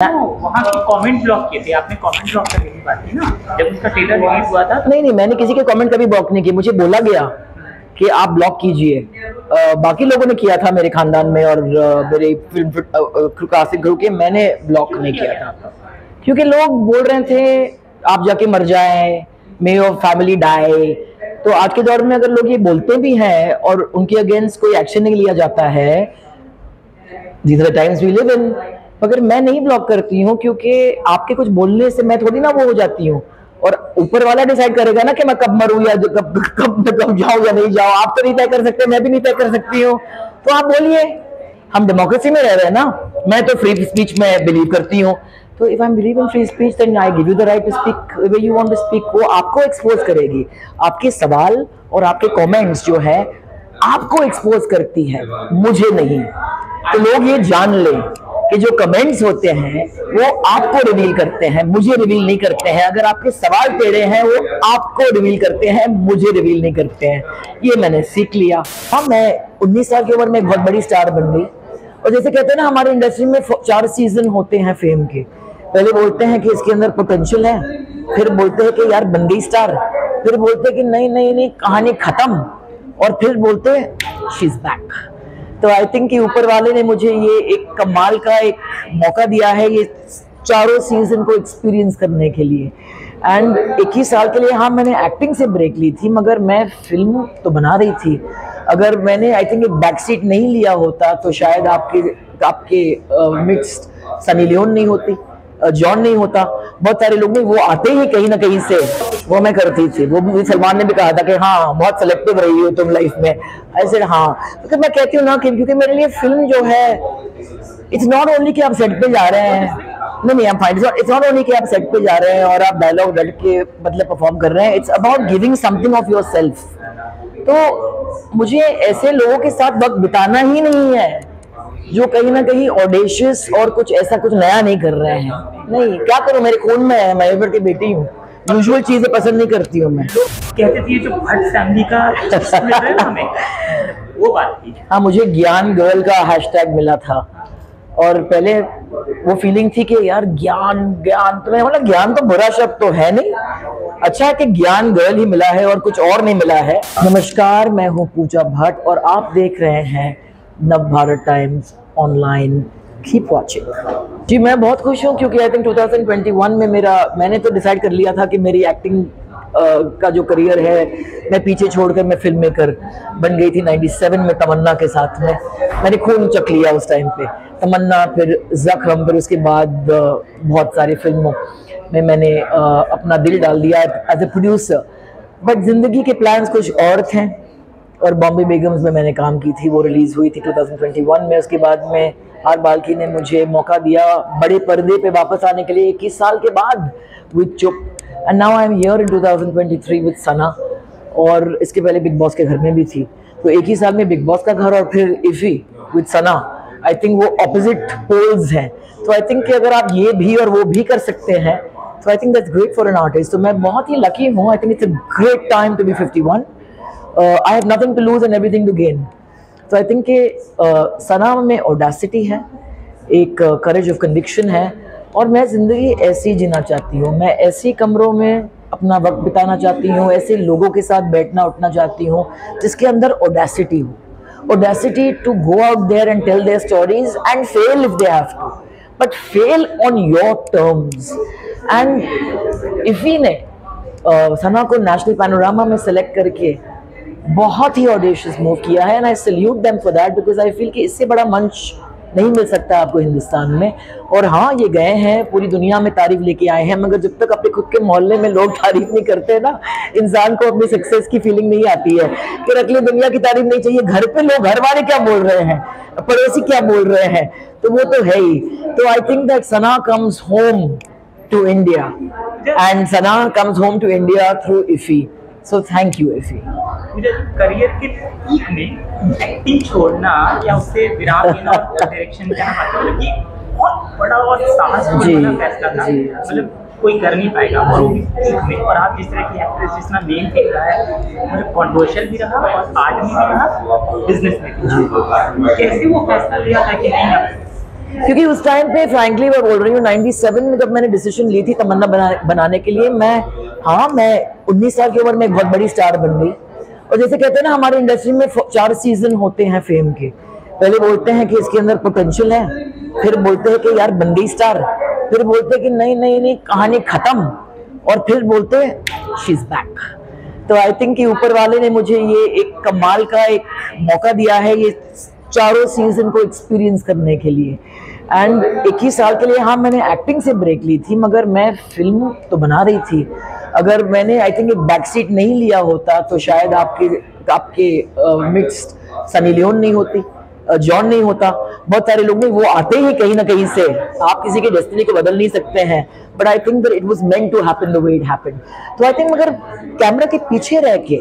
तो वहाँ की कमेंट ब्लॉक किए थे आपने, कमेंट ब्लॉक करने की बात थी ना जब उसका ट्रेलर रिलीज हुआ था। नहीं, मैंने किसी के कमेंट कभी ब्लॉक नहीं किए। मुझे बोला गया कि आप ब्लॉक कीजिए। बाकी लोगों ने किया था मेरे खानदान में और मेरे फिल्म कास्टिंग क्रू के, मैंने ब्लॉक नहीं किया था क्योंकि लोग बोल रहे थे आप जाके मर जाएं, मे योर फैमिली डाई। तो आज के दौर में अगर लोग ये बोलते भी हैं और उनके अगेंस्ट कोई एक्शन नहीं लिया जाता है, these are the times we live in। मगर मैं नहीं ब्लॉक करती हूँ क्योंकि आपके कुछ बोलने से मैं थोड़ी ना वो हो जाती हूँ, और ऊपर वाला डिसाइड करेगा ना कि मैं कब मरूँ या कब जाऊँ या नहीं जाऊँ। आप तो नहीं तय कर सकते, मैं भी नहीं तय कर सकती हूँ। तो आप बोलिए, हम डेमोक्रेसी में रह रहे हैं ना। मैं तो फ्री स्पीच में बिलीव करती हूँ, तो if I believe in free speech then I give you the right to speak the way you want to speak. वो आपको एक्सपोज करेगी, आपके सवाल और आपके कमेंट्स जो है आपको एक्सपोज करती है, मुझे नहीं। तो लोग ये जान लें कि जो कमेंट्स होते हैं वो आपको रिवील करते हैं, मुझे रिवील नहीं करते हैं। अगर आपके सवाल टेढ़े हैं वो आपको रिवील करते हैं, मुझे रिवील नहीं करते हैं। ये मैंने सीख लिया। हाँ, मैं 19 साल की उम्र में एक बहुत बड़ी स्टार बन गई। और जैसे कहते हैं ना, हमारी इंडस्ट्री में 4 सीजन होते हैं फेम के। पहले बोलते हैं कि इसके अंदर पोटेंशियल है, फिर बोलते हैं कि यार बन गई स्टार, फिर बोलते हैं कि नहीं कहानी खत्म, और फिर बोलते हैं शी इज बैक। तो आई थिंक कि ऊपर वाले ने मुझे ये एक कमाल का एक मौका दिया है, ये 4 सीजन को एक्सपीरियंस करने के लिए। एंड 21 साल के लिए हाँ, मैंने एक्टिंग से ब्रेक ली थी, मगर मैं फिल्म तो बना रही थी। अगर मैंने आई थिंक एक बैक सीट नहीं लिया होता तो शायद आपके मिक्स्ड सनी लियोन नहीं होती, जॉन नहीं होता, बहुत सारे लोग नहीं, वो आते ही कहीं ना कहीं से वो मैं करती थी। वो सलमान ने भी कहा था कि हाँ बहुत सेलेक्टिव रही हो तुम लाइफ में। ऐसे हाँ, तो मैं कहती हूँ ना क्योंकि मेरे लिए फिल्म जो है, इट्स नॉट ओनली कि आप सेट पे जा रहे हैं, नहीं I am fine, it's not only कि आप सेट पे जा रहे हैं और आप डायलॉग रट के मतलब परफॉर्म कर रहे हैं, it's about giving something of your self. तो मुझे ऐसे लोगों के साथ वक्त बिताना ही नहीं है जो कहीं ना कहीं ऑडेशियस और कुछ ऐसा कुछ नया नहीं कर रहे हैं। नहीं, क्या करूं, मेरे खून में है, मैं एवर की बेटी हूँ, यूजुअल चीजें पसंद नहीं करती हूँ मैं। कहते थे जो भट्ट फैमिली का हमें वो बात थी। हाँ, मुझे ज्ञान गर्ल का हैशटैग मिला था, और पहले वो फीलिंग थी कि यार ज्ञान तो मैं बोला ज्ञान तो बुरा शब्द तो है नहीं, अच्छा है कि ज्ञान गर्ल ही मिला है और कुछ और नहीं मिला है। नमस्कार, मैं हूँ पूजा भट्ट और आप देख रहे हैं Navbharat Times online. Keep watching. जी, मैं बहुत खुश हूँ क्योंकि आई थिंक 2021 में मैंने तो डिसाइड कर लिया था कि मेरी एक्टिंग का जो करियर है मैं पीछे छोड़कर मैं फिल्म मेकर बन गई थी 97 में तमन्ना के साथ में। मैंने खून चख लिया उस टाइम पे, तमन्ना, फिर जख्म, फिर उसके बाद बहुत सारी फिल्मों में मैंने अपना दिल डाल दिया एज ए प्रोड्यूसर। बट जिंदगी के प्लान्स कुछ और थे, और बॉम्बे बेगम्स में मैंने काम की थी, वो रिलीज हुई थी 2021 में। उसके बाद में आर बाल्की ने मुझे मौका दिया बड़े पर्दे पे वापस आने के लिए 21 साल के बाद with Chup, and now I am here in 2023 with Sana. और इसके पहले बिग बॉस के घर में भी थी, तो एक ही साल में बिग बॉस का घर और फिर IFFI with Sana, I think वो ऑपोजिट पोल्स हैं। तो आई थिंक कि अगर आप ये भी और वो भी कर सकते हैं तो I think that's great for an artist. तो मैं बहुत ही लकी हूँ। I think it's a great time to be 51। I have nothing to lose and everything to gain. तो आई थिंक कि सना में ऑडेसिटी है, एक करेज ऑफ कन्विक्शन है, और मैं ज़िंदगी ऐसी जीना चाहती हूँ। मैं ऐसी कमरों में अपना वक्त बिताना चाहती हूँ, ऐसे लोगों के साथ बैठना उठना चाहती हूँ जिसके अंदर ऑडेसिटी हो, audacity to go out there and tell their stories and fail if they have to, but fail on your terms. And IFFI ने सना को नेशनल पैनोरामा में सेलेक्ट करके बहुत ही ऑडिशियस मूव किया है, and I salute them for that, because I feel कि इससे बड़ा मंच नहीं मिल सकता आपको हिंदुस्तान में। और हाँ, ये गए हैं, पूरी दुनिया में तारीफ लेके आए हैं, मगर जब तक अपने खुद के मोहल्ले में लोग तारीफ नहीं करते ना, इंसान को अपनी सक्सेस की फीलिंग नहीं आती है कि अगली दुनिया की तारीफ नहीं चाहिए। घर पे लोग, घर वाले क्या बोल रहे हैं, पड़ोसी क्या बोल रहे हैं, तो वो तो है ही। तो I think that Sana comes home to India, and Sana comes home to India through IFFI. So thank you, IFFI. मुझे करियर के पीक में एक्टिंग छोड़ना या उससे विराम लेना और डायरेक्शन करना, मतलब ये बहुत बड़ा और साहसपूर्ण फैसला था। मतलब कोई कर नहीं पाएगा, और वो भी पीक में। और आप जिस तरह की एक्ट्रेस जिसका नेम खेल रहा है, मतलब कॉन्ट्रोवर्शियल भी रहा और आर्ट में भी रहा, बिजनेस में भी। कैसे वो फैसला लिया था कि नहीं क्योंकि उस टाइम पे फ्रैंकली मैं बोल रही हूँ 97 में जब मैंने डिसीजन ली थी तमन्ना बनाने के लिए, मैं 19 साल की उम्र में एक बहुत बड़ी स्टार बन गई। और जैसे कहते हैं ना, हमारे इंडस्ट्री में 4 सीजन होते हैं फेम के। पहले बोलते हैं कि इसके अंदर पोटेंशियल है, फिर बोलते हैं कि यार बन गई स्टार, फिर बोलते हैं कि नहीं कहानी खत्म, और फिर बोलते हैं शी इज बैक। तो आई थिंक कि ऊपर वाले ने मुझे ये एक कमाल का एक मौका दिया है, ये 4 सीजन को एक्सपीरियंस करने के लिए। एंड 21 साल के लिए मैंने एक्टिंग से ब्रेक ली थी, मगर मैं फिल्म तो बना रही थी। अगर मैंने आई थिंक एक बैक सीट नहीं लिया होता तो शायद आपके मिक्स्ड सनी लियोन नहीं होती, जॉन नहीं होता, बहुत सारे लोग नहीं, वो आते ही कहीं ना कहीं से। आप किसी की डेस्टिनी को बदल नहीं सकते हैं, but I think that it was meant to happen the way it happened. तो आई थिंक मगर कैमरा के पीछे रह के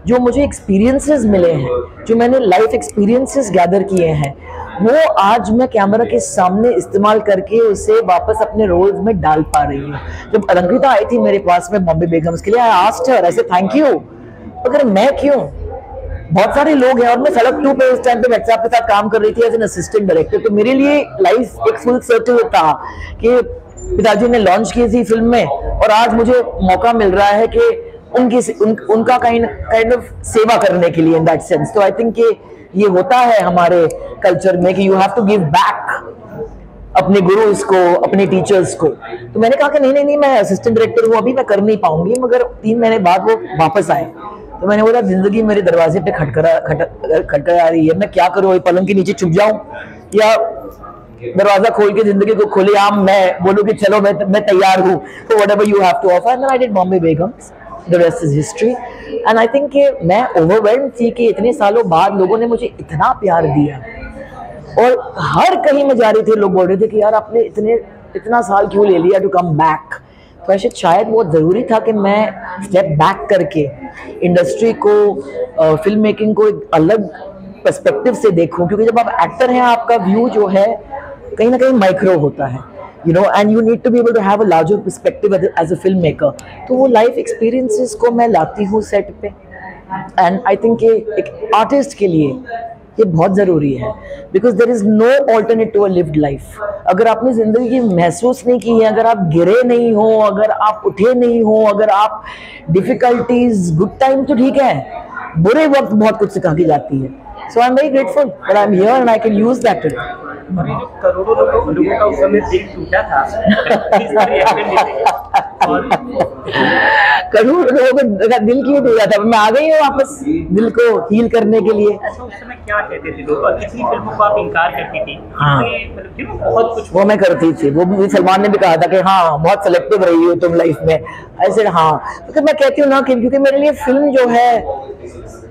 जो मुझे एक्सपीरियंसेस मिले हैं, जो मैंने लाइफ एक्सपीरियंसेस गैदर किए हैं, वो आज मैं कैमरा के सामने इस्तेमाल करके उसे वापस अपने रोल्स में डाल पा रही हूँ। जब अलंकृता आई थी मेरे पास में बॉम्बे बेगम्स के लिए, आई आस्क्ड हर, ऐसे थैंक यू, अगर मैं क्यों, बहुत सारे लोग हैं। और मैं सड़क 2 पे उस टाइम पे व्हाट्सएप के साथ काम कर रही थी एज एन असिस्टेंट डायरेक्टर। तो मेरे लिए लाइफ एक फुल सर्कल था कि पिताजी ने लॉन्च की थी फिल्म में, और आज मुझे मौका मिल रहा है कि उनका काइंड ऑफ सेवा करने के लिए इन दैट सेंस। तो आई थिंक ये होता है हमारे कल्चर में कि you have to give back अपने गुरुज को, अपने टीचर्स को। तो मैंने कहा कि नहीं मैं असिस्टेंट डायरेक्टर हूँ, अभी मैं कर नहीं पाऊंगी, मगर 3 महीने बाद वो वापस आए। तो मैंने बोला जिंदगी मेरे दरवाजे पे खटखटा रही है, मैं क्या करूँ, पलंग के नीचे छुप जाऊं या दरवाजा खोल के जिंदगी को खुलेआम मैं बोलूं कि चलो मैं तैयार हूँ। तो whatever you have to offer, and I did Bombay Begums, the rest is history. And I think मैं ओवरवेल्म्ड थी कि इतने सालों बाद लोगों ने मुझे इतना प्यार दिया, और हर कहीं में जा रही थी लोग बोल रहे थे कि यार आपने इतना साल क्यों ले लिया टू कम बैक। तो ऐसे शायद वो ज़रूरी था कि मैं स्टेप बैक करके इंडस्ट्री को, फिल्म मेकिंग को एक अलग पर्सपेक्टिव से देखूं, क्योंकि जब आप एक्टर हैं आपका व्यू जो है कहीं ना कहीं माइक्रो होता है, you know, and you need to be able to have a larger perspective as a film maker. तो वो लाइफ एक्सपीरियंसेस को मैं लाती हूँ सेट पे, एंड आई थिंक एक आर्टिस्ट के लिए ये बहुत ज़रूरी है, because there is no alternate to a lived life. अगर आपने ज़िंदगी महसूस नहीं की है, अगर आप गिरे नहीं हो, अगर आप उठे नहीं हो, अगर आप डिफ़िकल्टीज, गुड टाइम तो ठीक है, बुरे वक्त बहुत कुछ सिखा के जाती है। So I am very grateful that I am here and I can use that today. और ये जो करोड़ों लोगों का उस समय दिल टूटा था, करोड़ों लोगों का दिल क्यों टूटा था? मैं आ गई हूँ वापस दिल को हील करने के लिए। ऐसा उस समय क्या कहते थे लोग, और कितनी फिल्मों को आप इनकार करती थी? हाँ, बहुत कुछ वो मैं करती थी। वो मुझे सलमान ने भी कहा था कि हाँ बहुत सिलेक्टिव रही हो तुम लाइफ में। ऐसे हाँ, क्योंकि मैं कहती हूँ ना कि क्योंकि मेरे लिए फिल्म जो है,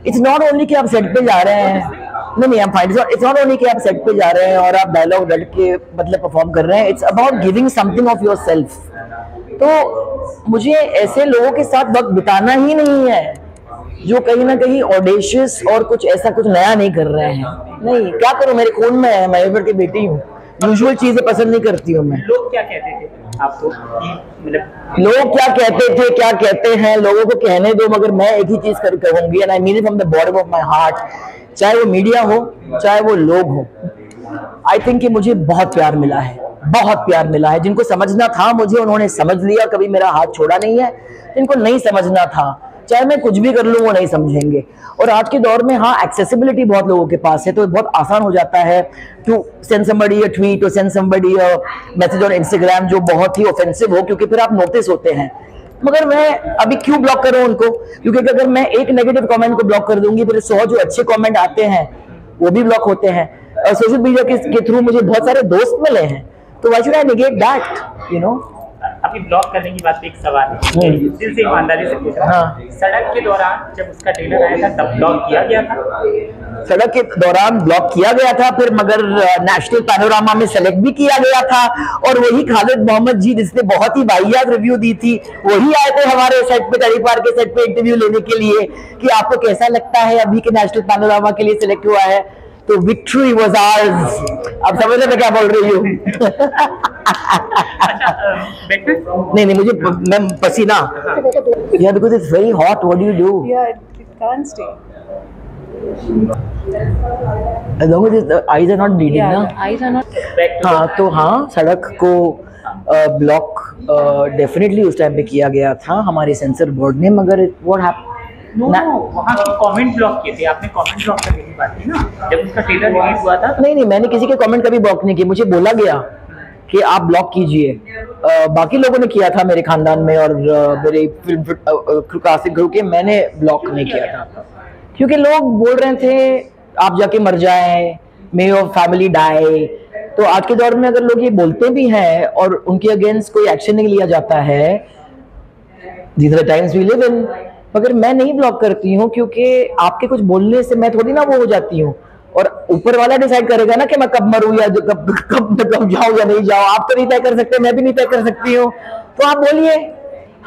इट्स नॉट ओनली कि आप सेट पे जा रहे हैं, नहीं I'm fine. It's not only कि आप सेट पे जा रहे हैं और आप डायलॉग रट के मतलब परफॉर्म कर रहे हैं, it's about giving something of yourself. तो मुझे ऐसे लोगों के साथ वक्त बिताना ही नहीं है जो कहीं ना कहीं ऑडेशियस और कुछ ऐसा कुछ नया नहीं कर रहे हैं। नहीं, क्या करूं, मेरे खून में है, मैं एवर की बेटी हूँ, यूजुअल चीजें पसंद नहीं करती हूँ मैं। लोग क्या कहते थे आपको, लोग क्या कहते थे, क्या कहते हैं, लोगों को कहने दो, मगर मैं एक ही चीज कहूंगी, and I mean it from the bottom of my heart, चाहे वो मीडिया हो, चाहे वो लोग हो, आई थिंक कि मुझे बहुत प्यार मिला है, बहुत प्यार मिला है। जिनको समझना था मुझे, उन्होंने समझ लिया, कभी मेरा हाथ छोड़ा नहीं है। जिनको नहीं समझना था, चाहे मैं कुछ भी कर लूं, वो नहीं समझेंगे। और आज के दौर में हाँ, एक्सेसिबिलिटी बहुत लोगों के पास है, तो बहुत आसान हो जाता है to send somebody a tweet, to send somebody a message on Instagram जो बहुत ही ऑफेंसिव हो, क्योंकि फिर आप नोटिस होते हैं। मगर मैं अभी क्यों ब्लॉक करूं उनको, क्योंकि अगर मैं एक नेगेटिव कमेंट को ब्लॉक कर दूंगी, फिर 100 जो अच्छे कमेंट आते हैं वो भी ब्लॉक होते हैं। सोशल मीडिया के थ्रू मुझे बहुत सारे दोस्त मिले हैं, तो why should I negate that, you know. अभी ब्लॉक करने की बात पे एक सवाल है, दिल से ईमानदारी से पूछ रहा हूं। सड़क के दौरान जब उसका ट्रेलर आया था तब ब्लॉक किया गया था? सड़क के दौरान ब्लॉक किया गया था, फिर मगर नेशनल पैनोरामा में सेलेक्ट भी किया गया था, और वही खालिद मोहम्मद जी जिसने बहुत ही वाहियात रिव्यू दी थी, वही आए थे हमारे सेट पे, तरीपार के सेट पे इंटरव्यू लेने के लिए कि आपको कैसा लगता है अभी के नेशनल पैनोरामा के लिए सिलेक्ट हुआ है। तो विक्ट्री वाज आवर्स। अब समझ रहे मैं क्या बोल रही हूँ? नहीं, मुझे मैं पसीना, yeah, because it's very hot. What do you do? Yeah, it can't stay. as long as the eyes are not bleeding ना, eyes are not. हाँ तो हाँ सड़क को ब्लॉक डेफिनेटली उस टाइम पे किया गया था हमारे सेंसर बोर्ड ने, मगर व्हाट हैपेंड वहाँ के कमेंट ब्लॉक किए थे आपने, कमेंट ब्लॉक करने की बात थी ना जब उसका ट्रेलर रिलीज हुआ था। नहीं, मैंने किसी के कमेंट कभी ब्लॉक नहीं किए, मुझे बोला गया कि आप ब्लॉक कीजिए। बाकी लोगों ने किया था मेरे खानदान में और मेरे फिल्म कास्टिंग क्रू के, मैंने ब्लॉक नहीं किया था क्योंकि लोग बोल रहे थे आप जाके मर जाए, मे योर फैमिली डाई। तो आज के दौर में अगर लोग ये बोलते भी हैं और उनके अगेंस्ट कोई एक्शन नहीं लिया जाता है, these are the times we live in, मगर मैं नहीं ब्लॉक करती हूँ क्योंकि आपके कुछ बोलने से मैं थोड़ी ना वो हो जाती हूँ, और ऊपर वाला डिसाइड करेगा ना कि मैं कब मरूं या कब जाऊं या नहीं जाऊं। आप तो नहीं तय कर सकते, मैं भी नहीं तय कर सकती हूँ, तो आप बोलिए,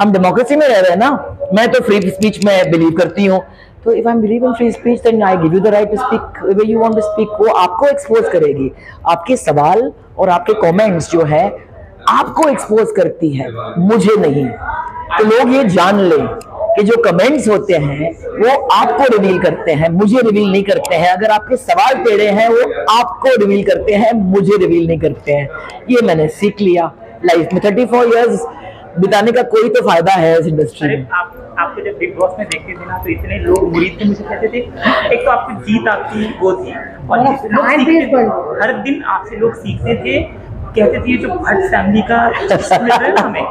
हम डेमोक्रेसी में रह रहे हैं ना। मैं तो फ्री स्पीच में बिलीव करती हूँ, तो if I believe in free speech then I give you the right to speak way you want to speak. वो आपको एक्सपोज करेगी, आपके सवाल और आपके कमेंट्स जो है आपको एक्सपोज करती है, मुझे नहीं। तो लोग ये जान लें कि जो कमेंट्स होते हैं वो आपको रिवील करते हैं, मुझे रिवील नहीं करते हैं। अगर आपके सवाल टेढ़े हैं वो आपको रिवील करते हैं, मुझे रिवील नहीं करते हैं। ये मैंने सीख लिया लाइफ में। 34 इयर्स बिताने का कोई तो फायदा है इस इंडस्ट्री में। आपको जब बिग बॉस में देखते थे ना तो इतने लोग मुरीद थे, मुझे कहते थे एक तो आपकी जीत आपकी वो थी, और लोग सीखते थे, हर दिन आपसे लोग सीखते थे, कहते थे जो भट्ट फैमिली का मिल रहा है ना हमें,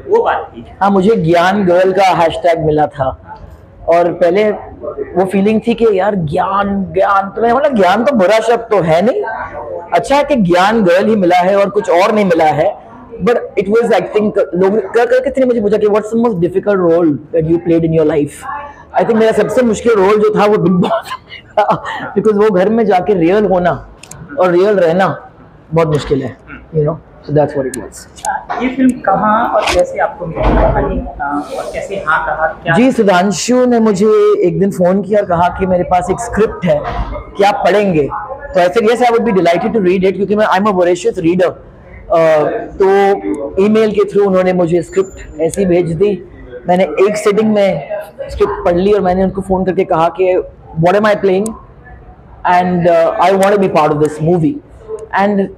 वो बात थी। हाँ, मुझे ज्ञान गर्ल का हैशटैग मिला था, और पहले वो फीलिंग थी कि यार ज्ञान ज्ञान, तो मैं बोला ज्ञान तो बुरा शब्द तो है नहीं, अच्छा है कि ज्ञान गर्ल ही मिला है और कुछ और नहीं मिला है। But it was I think लोग किसी ने मुझे पूछा कि what's the most difficult role that you played in your life. I think मेरा सबसे मुश्किल रोल जो था वो बिग बॉस था, बिकॉज वो घर में जाके रियल होना और रियल रहना बहुत मुश्किल है, you no, so that's what it was. ये फिल्म कहाँ और कैसे आपको मिली कहानी, और कैसे हाँ कहा क्या? जी, सुधांशु ने मुझे एक दिन फोन किया और कहा कि मेरे पास एक स्क्रिप्ट है कि आप पढ़ेंगे, तो I said yes I would be delighted to read it, क्योंकि मैं I am a voracious reader. तो ईमेल के थ्रू उन्होंने मुझे स्क्रिप्ट ऐसी भेज दी, मैंने एक सिटिंग में स्क्रिप्ट पढ़ ली और मैंने उनको फोन करके कहा कि what am I playing and I want to be part of this movie. And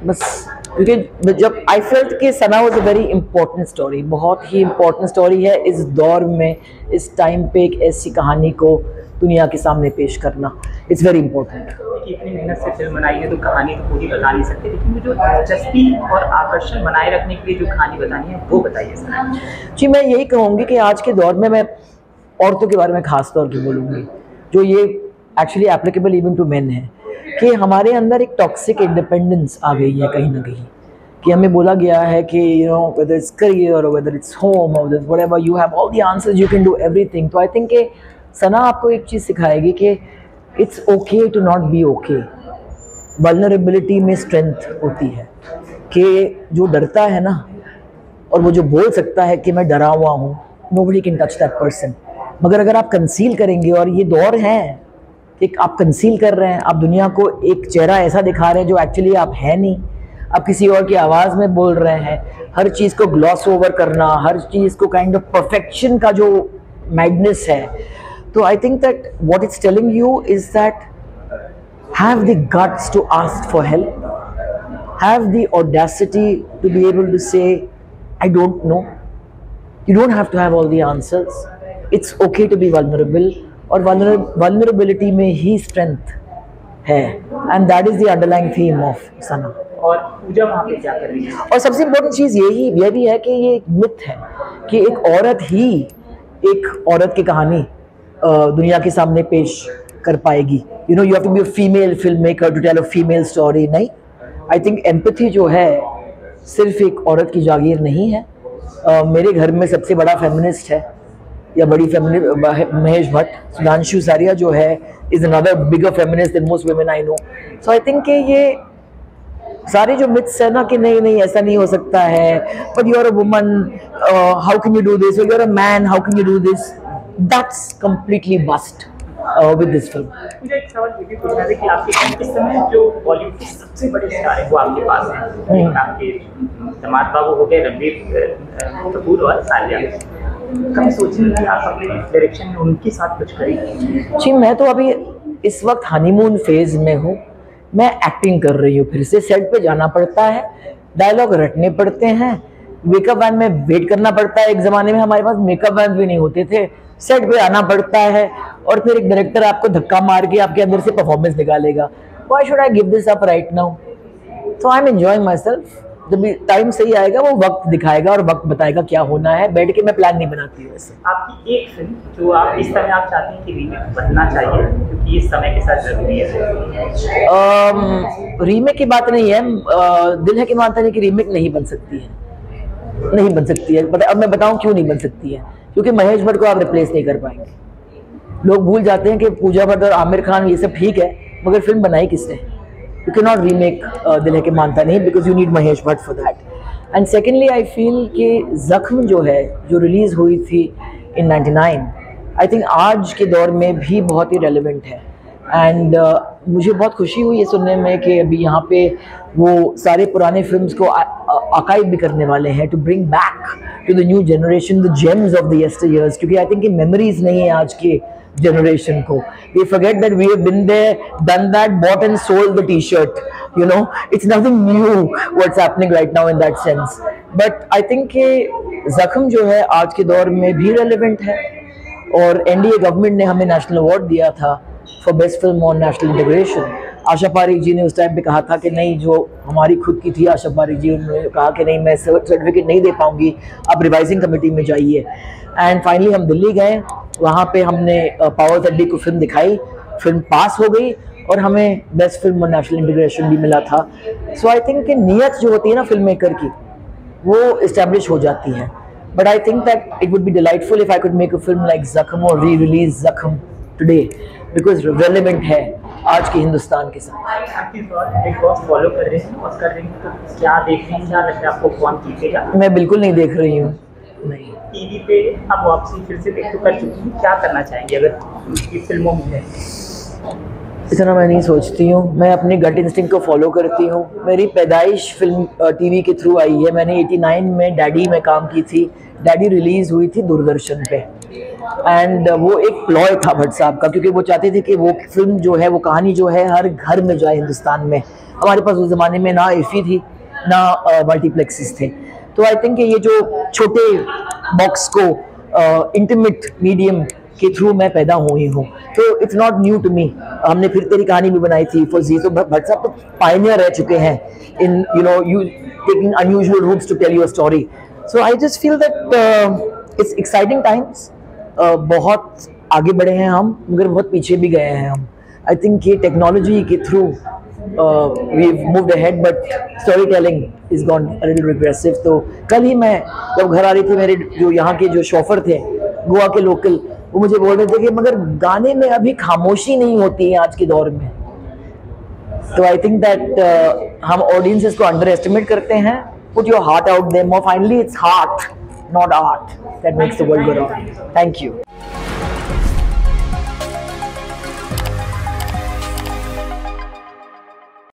बस, क्योंकि जब आई फेल्ट कि Sana was a very important story, बहुत ही इंपॉर्टेंट स्टोरी है इस दौर में, इस टाइम पे एक ऐसी कहानी को दुनिया के सामने पेश करना, इट्स वेरी इंपॉर्टेंट। इतनी मेहनत से फिल्म बनाई है तो कहानी तो पूरी बता नहीं सकते, लेकिन वो जो दिलचस्पी और आकर्षण बनाए रखने के लिए जो कहानी बतानी है वो बताइए सर। जी, मैं यही कहूँगी कि आज के दौर में मैं औरतों के बारे में खास तौर पे बोलूँगी, जो ये actually applicable even to men है, कि हमारे अंदर एक टॉक्सिक इंडिपेंडेंस आ गई है कहीं ना कहीं, कि हमें बोला गया है कि you know whether it's career और वेदर इट्स होम और whatever you have all the answers, you can do everything. तो आई थिंक कि सना आपको एक चीज़ सिखाएगी कि it's okay to not be okay. Vulnerability में स्ट्रेंथ होती है, कि जो डरता है ना और वो जो बोल सकता है कि मैं डरा हुआ हूँ, nobody can touch that person. मगर अगर आप कंसील करेंगे, और ये दौर है कि आप कंसील कर रहे हैं, आप दुनिया को एक चेहरा ऐसा दिखा रहे हैं जो एक्चुअली आप है नहीं, आप किसी और की आवाज़ में बोल रहे हैं, हर चीज़ को ग्लॉस ओवर करना, हर चीज़ को काइंड ऑफ परफेक्शन का जो मैडनेस है। तो I think that what it's telling you is that have the guts to ask for help, have the audacity to be able to say I don't know, you don't have to have all the answers, it's okay to be vulnerable, और vulnerability में ही strength है, and that is the underlying theme of Sana. और पूजा वहाँ पे क्या कर रही है? और सबसे इम्पोर्टेंट चीज़ यह भी है कि ये एक मिथ है कि एक औरत ही एक औरत की कहानी दुनिया के सामने पेश कर पाएगी। You know, you have to be a female film maker to tell a female story. नहीं, आई थिंक एम्पैथी जो है सिर्फ एक औरत की जागीर नहीं है। मेरे घर में सबसे बड़ा फेमिनिस्ट है या बड़ी फेमिनिस्ट महेश भट्ट। सुधांशु सारिया जो है is another bigger feminist than most women I know. So I think कि ये सारे जो मिथ्स है ना कि नहीं नहीं ऐसा नहीं हो सकता है, but you are a woman, how can you do this, you are a man, how can you do this, that's completely bust with this film. मुझे एक सवाल ये भी पूछना था कि आपके इस समय जो बॉलीवुड के सबसे बड़े स्टार हैं वो आपके पास हैं, आपके दामाद बाबू हो गए रणबीर कपूर और आलिया। कभी सोचिए कि आप अपने डायरेक्शन में उनके साथ कुछ करेंगे? जी, मैं तो अभी इस वक्त हनीमून फेज में हूँ, मैं एक्टिंग कर रही हूँ, फिर से सेट पे जाना पड़ता है, डायलॉग रटने पड़ते हैं, मेकअप वैन में वेट करना पड़ता है। एक ज़माने में हमारे पास मेकअप वैन भी नहीं होते थे, सेट पे आना पड़ता है और फिर एक डायरेक्टर आपको धक्का मार के आपके अंदर से परफॉर्मेंस निकालेगा। Why should I give this up right now? So I am enjoying my self. जब भी टाइम सही आएगा वो वक्त दिखाएगा और वक्त बताएगा क्या होना है। बैठ के मैं प्लान नहीं बनाती हूँ वैसे। आपकी एक फिल्म जो आप इस समय आप चाहते हैं कि रीमेक बनना चाहिए क्योंकि इस समय के साथ जरूरी है? रीमेक की बात नहीं है, दिल है कि मानता नहीं कि रीमेक नहीं बन सकती है, नहीं बन सकती है। अब मैं बताऊं क्यों नहीं बन सकती है। क्योंकि महेश भट्ट को आप रिप्लेस नहीं कर पाएंगे। लोग भूल जाते हैं कि पूजा भट्ट और आमिर खान ये सब ठीक है, मगर फिल्म बनाई किसने? You cannot remake दिल है कि मानता नहीं because you need Mahesh Bhatt for that. And secondly, I feel कि जख्म जो है, जो रिलीज़ हुई थी in 99, I think आज के दौर में भी बहुत ही रेलिवेंट है। एंड मुझे बहुत खुशी हुई ये सुनने में कि अभी यहाँ पे वो सारे पुराने फिल्म्स को आर्काइव भी करने वाले हैं to bring back to the new generation the gems of the yesteryears. क्योंकि आई थिंक कि मेमोरीज नहीं है आज के generation को। We forget that we have been there, done that, bought and sold the t-shirt, you know, it's nothing new what's happening right now in that sense. But I think कि जख्म जो है आज के दौर में भी relevant है। और एनडीए गवर्नमेंट ने हमें नेशनल अवार्ड दिया था for best film on national integration. Asha Parekh ji ने उस टाइम पे कहा था कि नहीं, जो हमारी खुद की थी आशा पारेख जी, उन्होंने कहा कि नहीं मैं सर्टिफिकेट नहीं दे पाऊंगी, आप रिवाइजिंग कमेटी में जाइए। एंड फाइनली हम दिल्ली गए, वहाँ पे हमने पावर थड्डी को फिल्म दिखाई, फिल्म पास हो गई और हमें best film on national integration भी मिला था। सो आई थिंक कि नीयत जो होती है ना फिल्म मेकर की, वो इस्टेब्लिश हो जाती है। But I think that it would be delightful if I could make a film like जख्म और री रिलीज जख्म टुडे, बिकॉज रेलेवेंट है आज के हिंदुस्तान के साथ। आपकी बिग बॉस फॉलो कर रहे हैं और कर रहे हैं, तो क्या देख रहे हैं, क्या लगता है आपको कौन जीतेगा? मैं बिल्कुल नहीं देख रही हूँ, नहीं। टीवी पे अब वापसी फिर से देख तो कर चुकी हूँ, क्या करना चाहेंगे अगर उनकी फिल्मों में है? इतना मैं नहीं सोचती हूँ, मैं अपनी गट इंस्टिंक्ट को फॉलो करती हूँ। मेरी पैदाइश फिल्म टीवी के थ्रू आई है। मैंने 89 में डैडी में काम की थी। डैडी रिलीज़ हुई थी दूरदर्शन पे एंड वो एक प्लॉय था भट्ट साहब का, क्योंकि वो चाहते थे कि वो फिल्म जो है, वो कहानी जो है हर घर में जाए हिंदुस्तान में। हमारे पास उस ज़माने में ना एफी थी ना मल्टीप्लेक्सेस थे। तो आई थिंक ये जो छोटे बॉक्स को इंटीमेट मीडियम के थ्रू मैं पैदा हुई हूँ, तो it's not new to me. हमने फिर तेरी कहानी भी बनाई थी फॉर जी, तो भट्ट साहब तो पायनियर रह चुके हैं in you taking unusual routes to tell your story. So I just feel that it's exciting times. बहुत आगे बढ़े हैं हम, मगर बहुत पीछे भी गए हैं हम। आई थिंक ये टेक्नोलॉजी के through we've moved ahead, but storytelling is gone a little regressive। तो कल ही मैं जब घर आ रही थी, मेरे जो यहाँ के जो शॉफर थे गोवा के लोकल, वो मुझे बोल रहे थे कि मगर गाने में अभी खामोशी नहीं होती है आज के दौर में। तो आई थिंक दैट हम ऑडियंसेस को अंडर एस्टिमेट करते हैं। Put your heart out there, more finally it's heart not art that makes the world go round. Thank you.